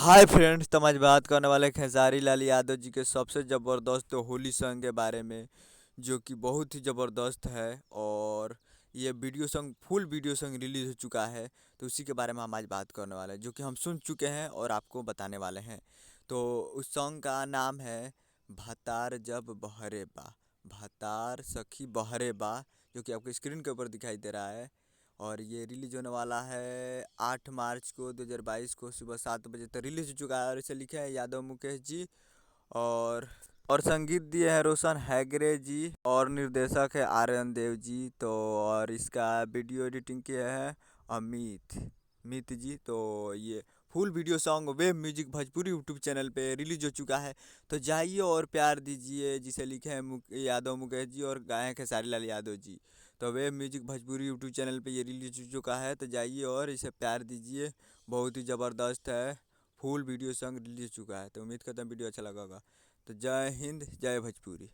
Hi friends, तो हम आज बात करने वाले हैं खेसारी लाल यादव जी के सबसे ज़बरदस्त होली सॉन्ग के बारे में, जो कि बहुत ही ज़बरदस्त है। और ये video song full video song release हो चुका है, तो उसी के बारे में हम आज बात करने वाले हैं, जो कि हम सुन चुके हैं और आपको बताने वाले हैं। तो उस सॉन्ग का नाम है भतार जब बहरे बा, भतार सखी बहरे बा, जो कि आपको स्क्रीन के ऊपर दिखाई दे रहा है। और ये रिलीज होने वाला है 8 मार्च को 2022 को सुबह 7 बजे तक रिलीज हो चुका है। और इसे लिखे हैं यादव मुकेश जी। और और संगीत दिए हैं रोशन हैगरे जी और निर्देशक है आर्यन देव जी। तो और इसका वीडियो एडिटिंग किया है अमित मित जी। तो ये full video song web music Bhojpuri YouTube channel पे रिलीज हो चुका है। तो जाइए और प्यार दीजिए। जिसे लिखे हैं यादव मुकेश जी और गाए हैं खेसारी लाल यादव जी। तो web music Bhojpuri YouTube channel पे ये रिलीज हो चुका है, तो जाइए और इसे प्यार दीजिए। बहुत ही ज़बरदस्त है। फुल वीडियो सॉन्ग रिलीज हो चुका है। तो उम्मीद करता हूँ वीडियो अच्छा लगा होगा। तो जय हिंद, जय भोजपुरी।